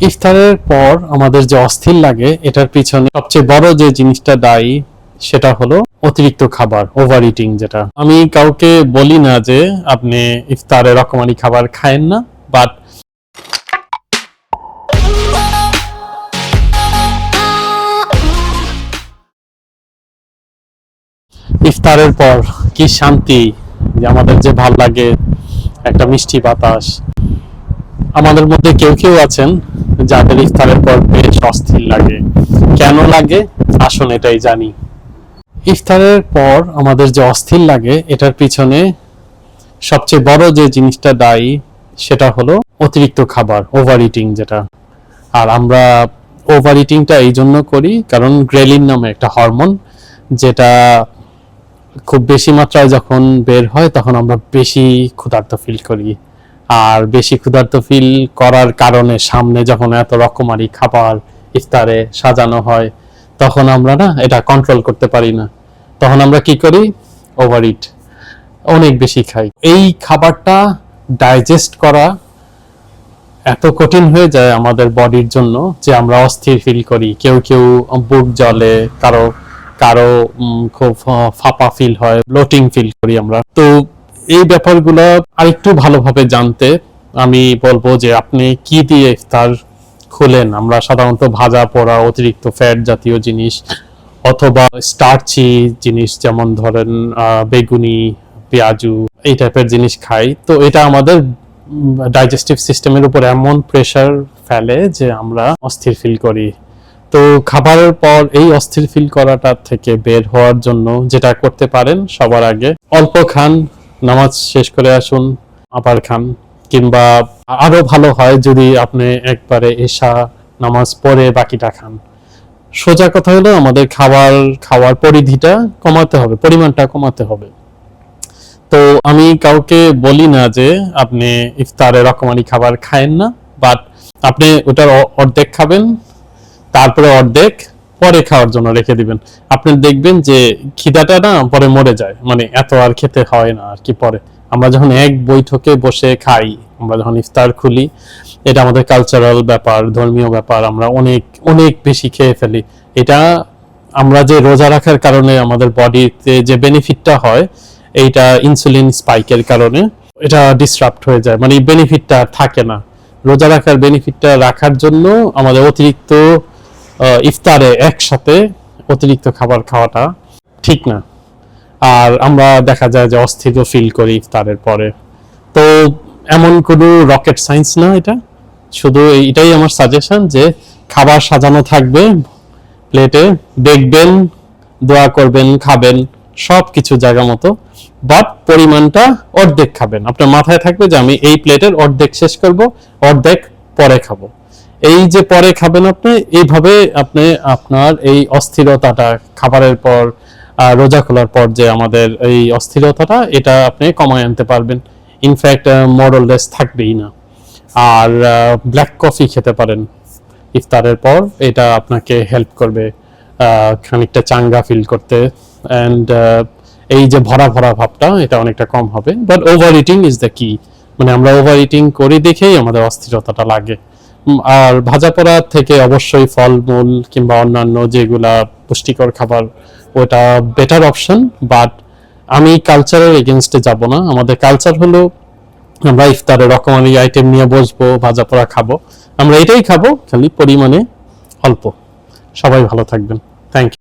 ইফতারের পর আমাদের যে অস্থির লাগে এটার পিছনে সবচেয়ে বড় যে জিনিসটা দায়ী সেটা হলো অতিরিক্ত খাবার, ওভার ইটিং। যেটা আমি কাউকে বলি না যে আপনি ইফতারে রকমারি খাবার খায়েন না, বাট ইফতারের পর কি শান্তি, যে আমাদের যে ভাল লাগে একটা মিষ্টি বাতাস। আমাদের মধ্যে কেউ কেউ আছেন যাদের ইফতারের পর বেশ অস্থির লাগে। কেন লাগে আসুন এটাই জানি। ইফতারের পর আমাদের যে অস্থির লাগে এটার পিছনে সবচেয়ে বড় যে জিনিসটা দায়ী সেটা হলো অতিরিক্ত খাবার, ওভার ইটিং। যেটা আর আমরা ওভার ইটিংটা এই জন্য করি কারণ গ্রেলিন নামে একটা হরমোন, যেটা খুব বেশি মাত্রায় যখন বের হয় তখন আমরা বেশি ক্ষুধার্ত ফিল করি। আর বেশি ক্ষুধার্ত ফিল করার কারণে সামনে যখন এত রকমারি খাবার ইফতারে সাজানো হয় তখন আমরা না এটা কন্ট্রোল করতে পারি না। তখন আমরা কি করি? ওভার ইট, অনেক বেশি খাই। এই খাবারটা ডাইজেস্ট করা এত কঠিন হয়ে যায় আমাদের বডির জন্য যে আমরা অস্থির ফিল করি। কেউ কেউ বুক জ্বলে, কারো কারো খুব ফাঁপা ফিল হয়, ব্লোটিং ফিল করি আমরা। তো এই ব্যাপারগুলো আরেকটু ভালোভাবে জানতে আমি বলবো যে আপনি কি দিয়ে ইফতার খুলেন। আমরা সাধারণত ভাজা পোড়া অতিরিক্ত ফ্যাট জাতীয় জিনিস অথবা স্টার্চি জিনিস, যেমন ধরেন বেগুনি, পেঁয়াজু, এই টাইপের জিনিস খাই। তো এটা আমাদের ডাইজেস্টিভ সিস্টেমের উপর এমন প্রেসার ফেলে যে আমরা অস্থির ফিল করি। তো খাবারের পর এই অস্থির ফিল করাটা থেকে বের হওয়ার জন্য যেটা করতে পারেন, সবার আগে অল্প খান, নামাজ শেষ করে আসুন আবার খান। কিংবা আরো ভালো হয় যদি আপনি একবারে এশা নামাজ পড়ে বাকিটা খান। সোজা কথা হলো আমাদের খাওয়ার পরিধিটা কমাতে হবে, পরিমাণটা কমাতে হবে। তো আমি কাউকে বলি না যে আপনি ইফতারে রকমারি খাবার খায়েন না, বাট আপনি ওটার অর্ধেক খাবেন, তারপরে অর্ধেক পরে খাওয়ার জন্য রেখে দিবেন। আপনি দেখবেন যে খিদাটা না পরে মরে যায়, মানে এত আর খেতে হয় না আর কি। পরে আমরা যখন এক বৈঠকে বসে খাই, আমরা যখন ইফতার খুলি, এটা আমাদের কালচারাল ব্যাপার, ধর্মীয় ব্যাপার, আমরা অনেক অনেক বেশি খেয়ে ফেলি। এটা আমরা যে রোজা রাখার কারণে আমাদের বডিতে যে বেনিফিটটা হয়, এইটা ইনসুলিন স্পাইকের কারণে এটা ডিসরাপ্ট হয়ে যায়, মানে বেনিফিটটা থাকে না। রোজা রাখার বেনিফিটটা রাখার জন্য আমাদের অতিরিক্ত ইফতারে একসাথে অতিরিক্ত খাবার খাওয়াটা ঠিক না। আর আমরা দেখা যায় যে অস্থির ফিল করি ইফতারের পরে। তো এমন কোনো রকেট সায়েন্স না এটা, শুধু এটাই আমার সাজেশন যে খাবার সাজানো থাকবে প্লেটে, দেখবেন, দোয়া করবেন, খাবেন, সবকিছু জায়গা মতো, বাট পরিমাণটা অর্ধেক খাবেন। আপনার মাথায় থাকবে যে আমি এই প্লেটের অর্ধেক শেষ করব, অর্ধেক পরে খাবো। এই যে পরে খাবেন আপনি, এইভাবে আপনি আপনার এই অস্থিরতাটা খাবারের পর, রোজা খোলার পর যে আমাদের এই অস্থিরতাটা, এটা আপনি কমায় আনতে পারবেন। ইনফ্যাক্ট মোরলেস থাকবেই না। আর ব্ল্যাক কফি খেতে পারেন ইফতারের পর, এটা আপনাকে হেল্প করবে খানিকটা চাঙ্গা ফিল করতে। অ্যান্ড এই যে ভরা ভরা ভাবটা, এটা অনেকটা কম হবে। But over eating is the কি, মানে আমরা ওভার ইটিং করি দেখেই আমাদের অস্থিরতাটা লাগে। আর ভাজা পোড়া থেকে অবশ্যই ফলমূল কিংবা অন্যান্য যেগুলা পুষ্টিকর খাবার, ওটা বেটার অপশন। বাট আমি কালচারের এগেনস্টে যাব না। আমাদের কালচার হলো আমরা ইফতারে রকমারি আইটেম নিয়ে বসবো, ভাজা পোড়া খাবো, আমরা এটাই খাবো, খালি পরিমাণে অল্প। সবাই ভালো থাকবেন। Thank you.